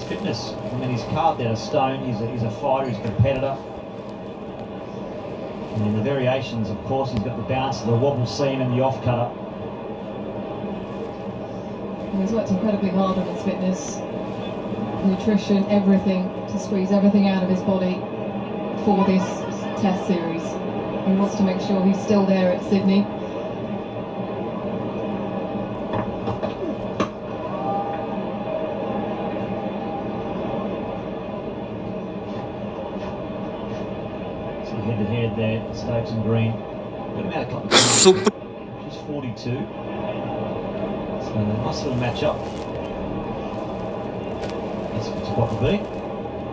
fitness. I mean, he's carved out of stone. He's a fighter. He's a competitor. And in the variations, of course, he's got the bounce, the wobble seam, and the off cutter. He's worked incredibly hard on his fitness, nutrition, everything, to squeeze everything out of his body for this test series. He wants to make sure he's still there at Sydney. So head-to-head there, Stokes and Green. Got him out a couple of Super. She's 42. So a nice little match-up. That's a good spot to be.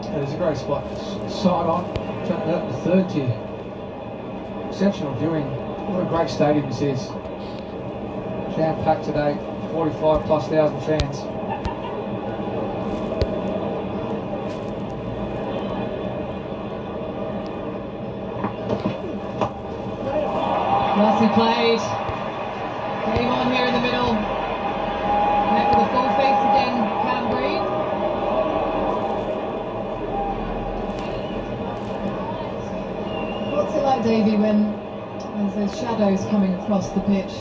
It is a great spot. Side on, trying to out the third tier. Exceptional viewing. What a great stadium this is. Jam-packed today, 45,000+ fans. Nicely played. Game on here in the middle. Met with a full face again, Cam Green. What's it like, Davey, when there's those shadows coming across the pitch?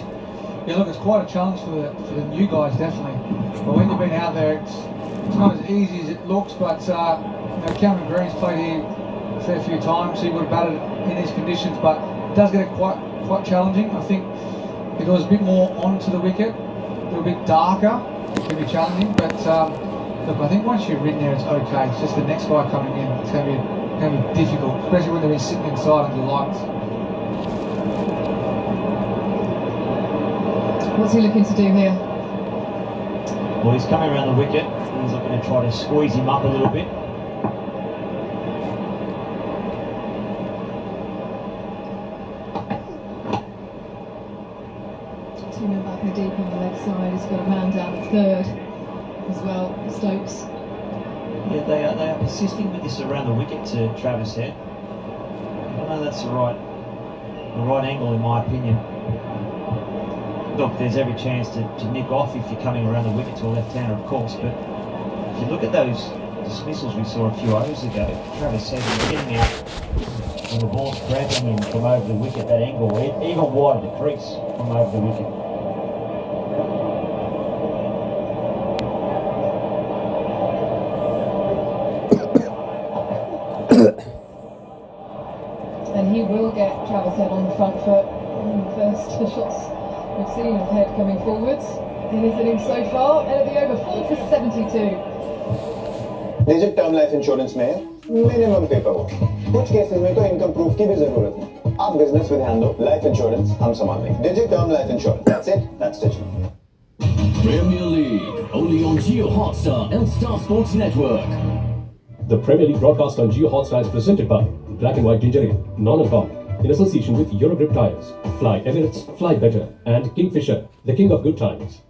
Yeah, look, it's quite a challenge for the new guys, definitely. But when you've been out there, it's not as easy as it looks. But Cameron Green's played here a fair few times. He would have batted in these conditions, but it does get quite challenging. I think if it was a bit more onto the wicket, a little bit darker, it could be challenging. But look, I think once you're in there, it's okay. It's just the next guy coming in. It's going to be difficult, especially when they're sitting inside under the lights. What's he looking to do here? Well, he's coming around the wicket. He's looking to try to squeeze him up a little bit. Timo back deep on the leg side. He's got a man down at third as well, Stokes. Yeah, they are persisting with this around the wicket to Travis Head. I don't know that's the right angle in my opinion. Look, there's every chance to nick off if you're coming around the wicket to a left-hander, of course, but if you look at those dismissals we saw a few overs ago, Travis Head was getting out when the ball's cramping him from over the wicket, that angle, even wider the crease from over the wicket. And he will get Travis Head on the front foot in the first shots we've seen of Head coming forwards in his innings so far. And at the over 4 for 72. Digit term life insurance में minimum paper work, कुछ cases में तो income proof की भी जरूरत नहीं. आप business में ध्यान दो, लाइफ इंश्योरेंस हम संभाल लेंगे. Digit term life insurance, that's it, that's digital. Premier League, only on Geo Hotstar and Star Sports Network. The Premier League broadcast on Geo Hotstar is presented by Black and White Ginger Ale, non-alcoholic, in association with Eurogrip Tires, Fly Emirates, Fly Better, and Kingfisher, the king of good times.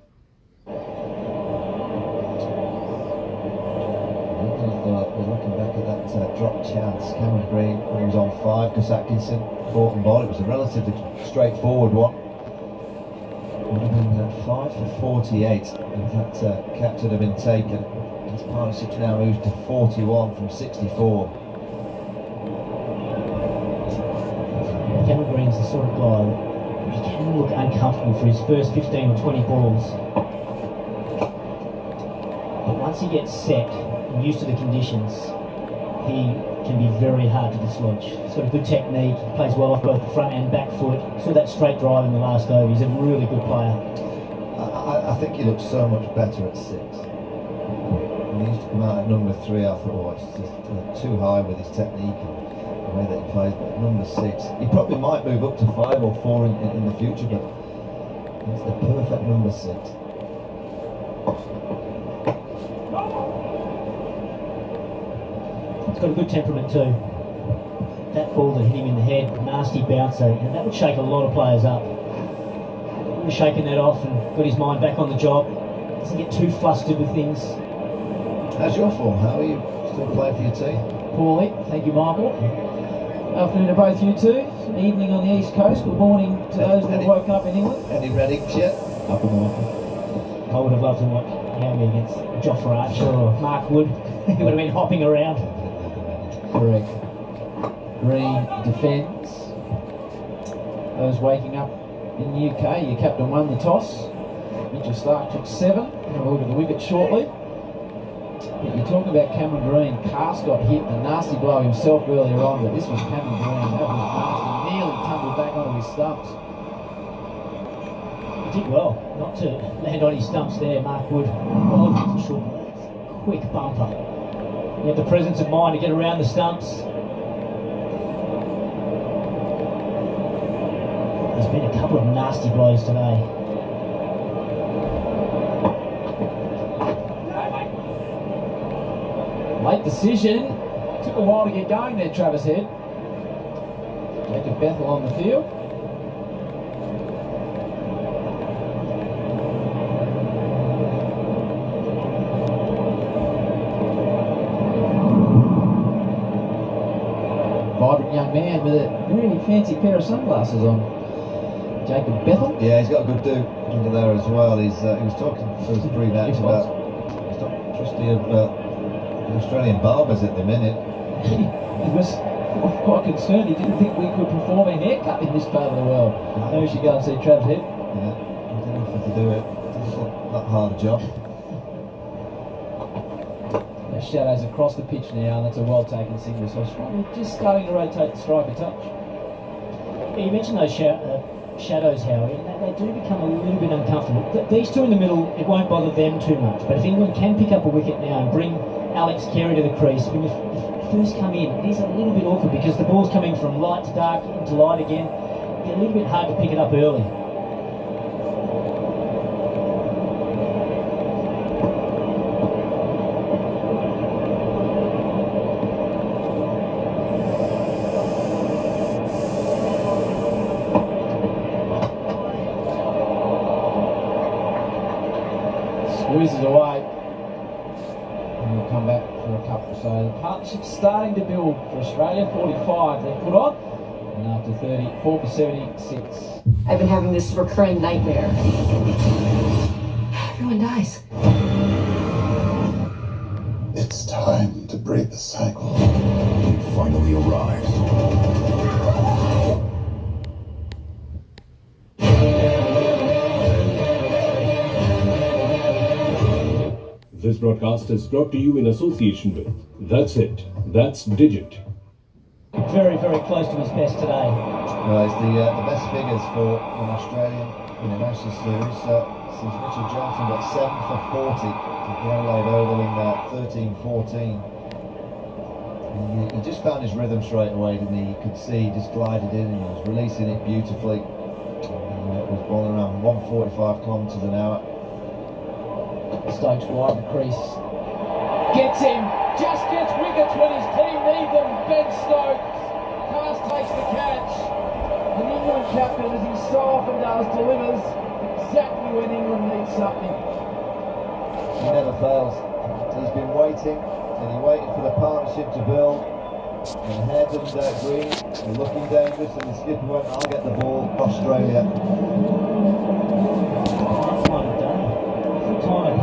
We're looking back at that drop chance. Cameron Green, when he was on 5, Gus Atkinson, caught and ball. It was a relatively straightforward one. Would have been 5 for 48 if that catch had been taken. His partnership now moves to 41 from 64. Cameron Green's the sort of guy that he can look uncomfortable for his first 15 or 20 balls. But once he gets set and used to the conditions, he can be very hard to dislodge. He's got a good technique, plays well off both the front and back foot. Saw that straight drive in the last over. He's a really good player. I think he looks so much better at 6. When he used to come out at number 3, I thought, oh, it's just too high with his technique and the way that he plays. But at number 6, he probably might move up to 5 or 4 in the future, but he's the perfect number 6. He's got a good temperament too. That ball that hit him in the head, nasty bouncer, and that would shake a lot of players up. He was shaking that off and got his mind back on the job. Doesn't get too flustered with things. How's your form? How are you still playing for your team? Poorly, thank you, Michael. Afternoon to both you two. Evening on the East Coast. Good morning to those that woke up in England. Any Reddings yet? I would have loved to watch. Hammy against Jofra Archer or Mark Wood. He would have been hopping around. Correct. Green defends. Those waking up in the UK, your captain won the toss. Mitchell Stark took 7. We'll look at the wicket shortly. But you're talking about Cameron Green. Cast got hit, a nasty blow himself earlier on, but this was Cameron Green. That was nasty. Nearly tumbled back onto his stumps. He did well not to land on his stumps there, Mark Wood. Well, it's a short, quick bumper. He had the presence of mind to get around the stumps. There's been a couple of nasty blows today. Late decision. Took a while to get going there, Travis Head. Jacob Bethel on the field. Vibrant young man with a really fancy pair of sunglasses on. Jacob Bethel. Yeah, he's got a good do under there as well. He was talking to us pre-match about he's not trustee of the Australian barbers at the minute. He was quite concerned. He didn't think we could perform a haircut in this part of the world. Maybe we should go and see Travis Head. Yeah, he didn't have to do it. It's not that hard a job. The shadows across the pitch now, and that's a well taken single. So Australia just starting to rotate the strike a touch. You mentioned those shadows, Howie, and they do become a little bit uncomfortable. These two in the middle, it won't bother them too much. But if England can pick up a wicket now and bring Alex Carey to the crease, when you first come in, it is a little bit awkward because the ball's coming from light to dark into light again. It's a little bit hard to pick it up early. Squeezes away. And we'll come back for a couple. So the partnership's starting to build for Australia. 45 they put on. And after 34 for 76. I've been having this recurring nightmare. Everyone dies. It's time to break the cycle. It finally arrived. This broadcast is brought to you in association with That's It. That's Digit. Very, very close to his best today. It's the best figures for an Australian in a Ashes series since Mitchell Johnson got 7 for 40 to the Adelaide Oval in 13-14. He just found his rhythm straight away, didn't he? You could see he just glided in and he was releasing it beautifully. It was bowling around 145 kilometres an hour. Stokes wide the crease. Gets him. Just gets wickets when his team need them. Ben Stokes. Cast takes the catch. The England captain, as he so often does, delivers exactly when England needs something. He never fails. He's been waiting and he waited for the partnership to build. And Head and Green were looking dangerous and the skipper went, I'll get the ball, Australia.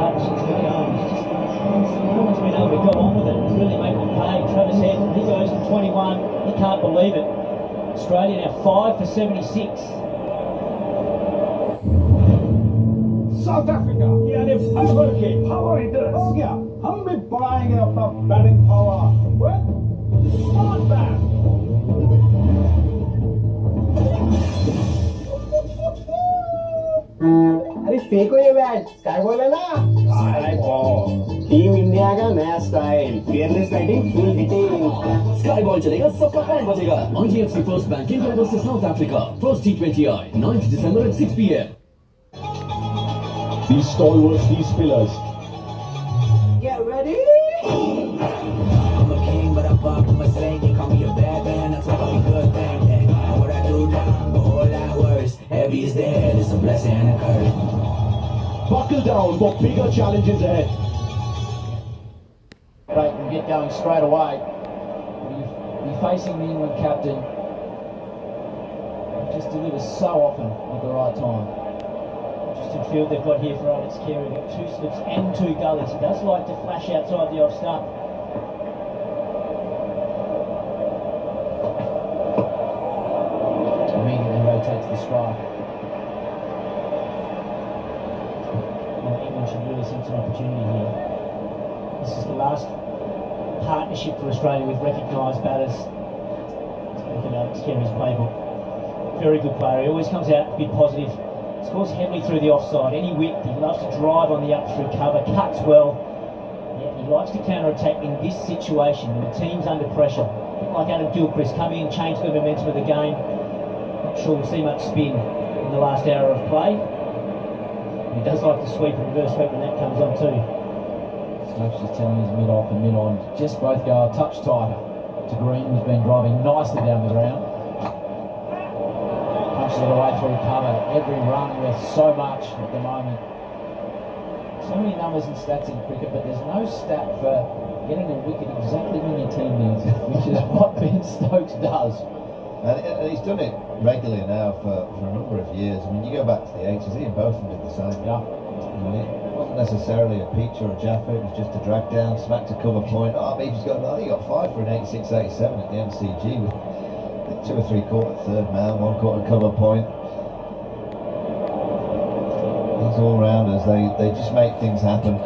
Partnerships going on. No one's been able to go on with it and really make them pay. Travis Head, he goes for 21. He can't believe it. Australia now 5 for 76. South Africa, यानी power के power hitters हो गया. हम भी बढ़ाएंगे अपना batting power. What? Not bad. अरे फेंको ये बैट स्काई बॉल है ना स्काई बॉल टीम इंडिया का नया style fearless batting full hitting Sky Ball चलेगा सबका टाइम बचेगा. IDFC First Bank India versus South Africa. First T20I, 9th December at 6 p.m. These stalwarts, these pillars. get ready I'm a king, but I pop with my slang. You call me a bad man, that's a really good thing. And what I do now, a whole lot worse. Heavy is the head, it's a blessing and a curse. Buckle down for bigger challenges ahead. They can get going straight away. You're facing the England captain. He just delivers so often at the right time. Interesting field they've got here for Alex Carey. They've got 2 slips and 2 gullies. He does like to flash outside the off stump. Immediately rotates the strike. Well, England should really sense an opportunity here. This is the last partnership for Australia with recognised batters. Look at Alex Carey's playbook. Very good player. He always comes out a bit positive. Scores heavily through the offside. Any width. He loves to drive on the up through cover. Cuts well. Yeah, he likes to counter-attack in this situation when the team's under pressure. Like Adam Gilchrist, come in, change the momentum of the game. Not sure we'll see much spin in the last hour of play. He does like to sweep and reverse sweep when that comes on too. Stokes is telling his mid-off and mid-on. Just both go a touch tighter to Green, who's been driving nicely down the ground. Punches it away through cover. Every run worth so much at the moment. So many numbers and stats in cricket, but there's no stat for getting a wicket exactly when your team needs it, which is what Ben Stokes does. And he's done it regularly now for a number of years. I mean, you go back to the 80s, Ian Botham did the same. Yeah. It wasn't necessarily a peach or a jaffa, it was just a drag down, smack to cover point. Oh, Beecher's got another. He got 5 for an 86-87 at the MCG with 2 or 3 quarter third man, 1 quarter cover point. These all rounders, they just make things happen.